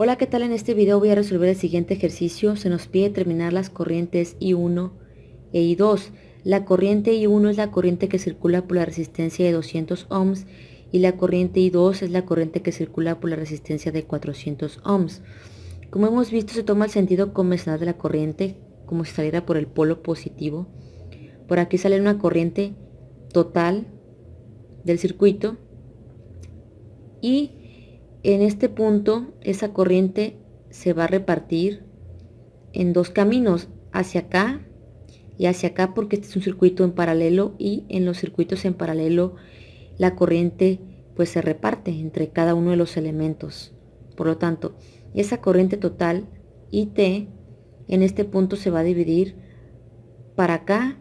Hola, ¿qué tal? En este video voy a resolver el siguiente ejercicio. Se nos pide determinar las corrientes I1 e I2. La corriente I1 es la corriente que circula por la resistencia de 200 ohms y la corriente I2 es la corriente que circula por la resistencia de 400 ohms. Como hemos visto, se toma el sentido convencional de la corriente como si saliera por el polo positivo. Por aquí sale una corriente total del circuito y en este punto esa corriente se va a repartir en dos caminos, hacia acá y hacia acá, porque este es un circuito en paralelo y en los circuitos en paralelo la corriente pues se reparte entre cada uno de los elementos. Por lo tanto, esa corriente total IT en este punto se va a dividir para acá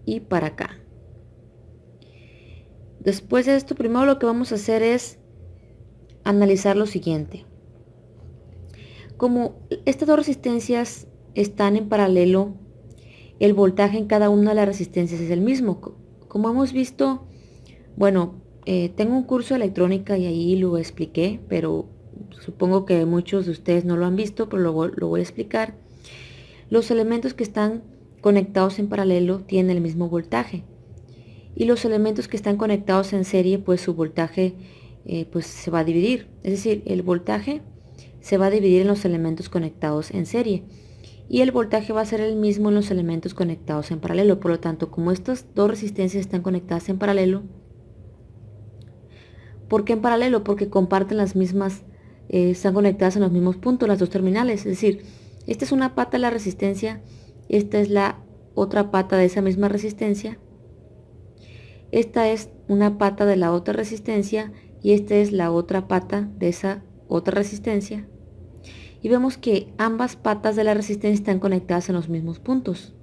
y para acá. Después de esto, primero lo que vamos a hacer es analizar lo siguiente. Como estas dos resistencias están en paralelo, el voltaje en cada una de las resistencias es el mismo. Como hemos visto, bueno, tengo un curso de electrónica y ahí lo expliqué, pero supongo que muchos de ustedes no lo han visto, pero lo voy a explicar. Los elementos que están conectados en paralelo tienen el mismo voltaje y los elementos que están conectados en serie, pues su voltaje pues se va a dividir. Es decir, el voltaje se va a dividir en los elementos conectados en serie y el voltaje va a ser el mismo en los elementos conectados en paralelo. Por lo tanto, como estas dos resistencias están conectadas en paralelo, ¿por qué en paralelo? Porque comparten las mismas, están conectadas en los mismos puntos, las dos terminales. Es decir, esta es una pata de la resistencia, esta es la otra pata de esa misma resistencia, esta es una pata de la otra resistencia y esta es la otra pata de esa otra resistencia. Y vemos que ambas patas de la resistencia están conectadas en los mismos puntos.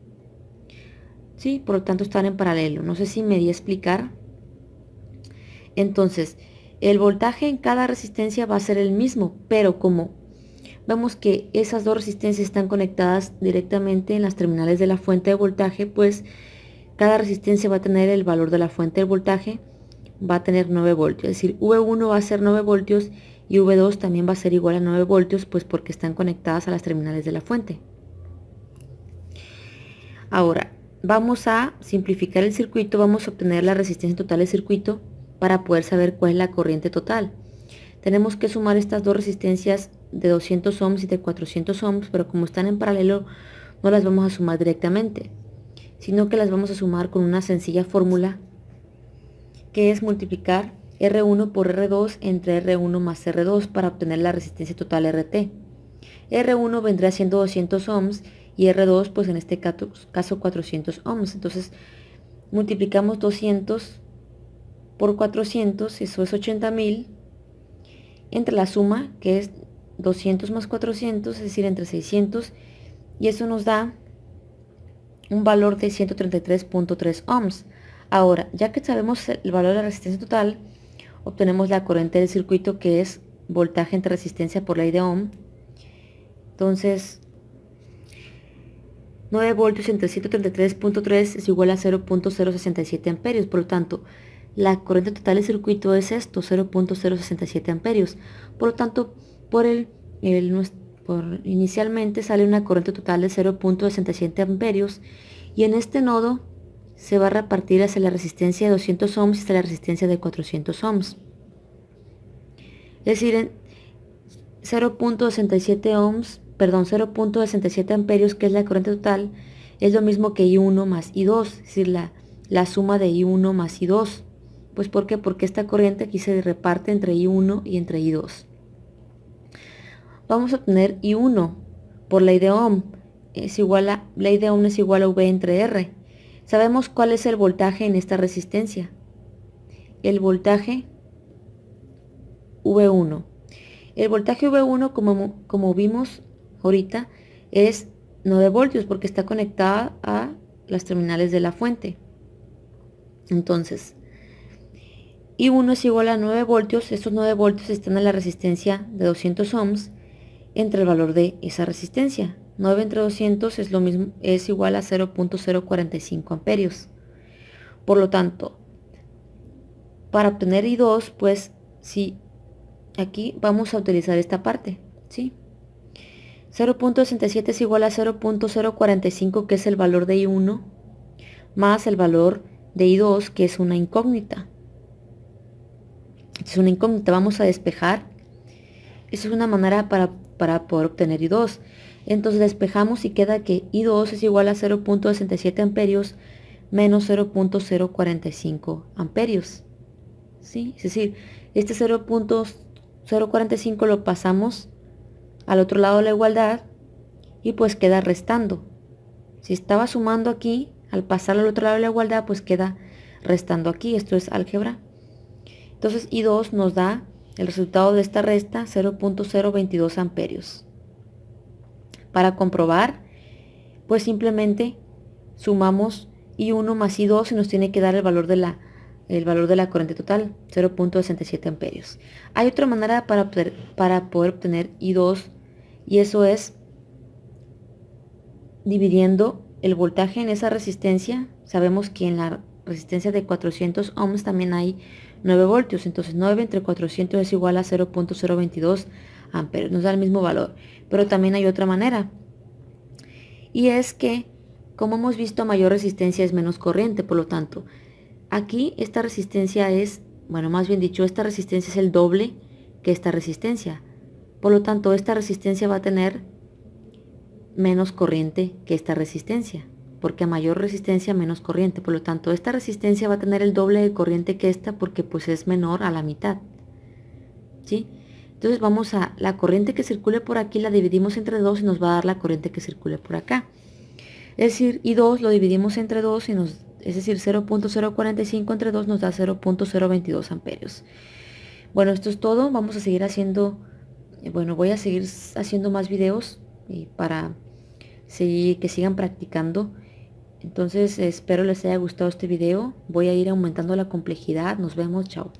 ¿Sí? Por lo tanto están en paralelo. No sé si me di a explicar. Entonces, el voltaje en cada resistencia va a ser el mismo, pero como vemos que esas dos resistencias están conectadas directamente en las terminales de la fuente de voltaje, pues cada resistencia va a tener el valor de la fuente de voltaje, va a tener 9 voltios. Es decir, V1 va a ser 9 voltios y V2 también va a ser igual a 9 voltios, pues porque están conectadas a las terminales de la fuente. Ahora, vamos a simplificar el circuito, vamos a obtener la resistencia total del circuito para poder saber cuál es la corriente total. Tenemos que sumar estas dos resistencias de 200 ohms y de 400 ohms, pero como están en paralelo no las vamos a sumar directamente, sino que las vamos a sumar con una sencilla fórmula que es multiplicar R1 por R2 entre R1 más R2 para obtener la resistencia total RT. R1 vendrá siendo 200 ohms y R2 pues en este caso 400 ohms. Entonces multiplicamos 200 por 400, eso es 80.000, entre la suma que es 200 más 400, es decir, entre 600, y eso nos da un valor de 133.3 ohms. Ahora, ya que sabemos el valor de la resistencia total, obtenemos la corriente del circuito, que es voltaje entre resistencia por ley de Ohm. Entonces, 9 voltios entre 133.3 es igual a 0.067 amperios. Por lo tanto, la corriente total del circuito es esto, 0.067 amperios. Por lo tanto, inicialmente sale una corriente total de 0.67 amperios y en este nodo se va a repartir hacia la resistencia de 200 ohms y hacia la resistencia de 400 ohms. Es decir, en 0.67 ohms, perdón, 0.67 amperios, que es la corriente total, es lo mismo que I1 más I2, es decir, la suma de I1 más I2. Pues ¿por qué? Porque esta corriente aquí se reparte entre I1 y entre I2. Vamos a obtener I1 por ley de Ohm, ley de Ohm es igual a V entre R. Sabemos cuál es el voltaje en esta resistencia. El voltaje V1. El voltaje V1, como vimos ahorita, es 9 voltios porque está conectada a las terminales de la fuente. Entonces, I1 es igual a 9 voltios. Estos 9 voltios están en la resistencia de 200 ohms entre el valor de esa resistencia. 9 entre 200 es lo mismo, es igual a 0.045 amperios. Por lo tanto, para obtener I2, pues si aquí vamos a utilizar esta parte. ¿sí? 0.67 es igual a 0.045, que es el valor de I1, más el valor de I2, que es una incógnita. Es una incógnita, vamos a despejar. Esa es una manera para poder obtener I2. Entonces despejamos y queda que I2 es igual a 0.67 amperios menos 0.045 amperios. ¿Sí? Es decir, este 0.045 lo pasamos al otro lado de la igualdad y pues queda restando. Si estaba sumando aquí, al pasarlo al otro lado de la igualdad, pues queda restando aquí. Esto es álgebra. Entonces I2 nos da el resultado de esta resta, 0.022 amperios. Para comprobar, pues simplemente sumamos I1 más I2 y nos tiene que dar el valor de la corriente total, 0.67 amperios. Hay otra manera para poder obtener I2, y eso es dividiendo el voltaje en esa resistencia. Sabemos que en la resistencia de 400 ohms también hay 9 voltios, entonces 9 entre 400 es igual a 0.022 amperios, nos da el mismo valor. Pero también hay otra manera, y es que, como hemos visto, mayor resistencia es menos corriente. Por lo tanto, aquí esta resistencia es, bueno, más bien dicho, esta resistencia es el doble que esta resistencia. Por lo tanto, esta resistencia va a tener menos corriente que esta resistencia, porque a mayor resistencia menos corriente. Por lo tanto, esta resistencia va a tener el doble de corriente que esta, porque pues es menor a la mitad, ¿sí? Entonces vamos a la corriente que circule por aquí, la dividimos entre 2 y nos va a dar la corriente que circule por acá. Es decir, I2 lo dividimos entre 2 y es decir, 0.045 entre 2 nos da 0.022 amperios. Bueno, esto es todo. Vamos a seguir haciendo, voy a seguir haciendo más videos para que sigan practicando. Entonces espero les haya gustado este video. Voy a ir aumentando la complejidad. Nos vemos, chao.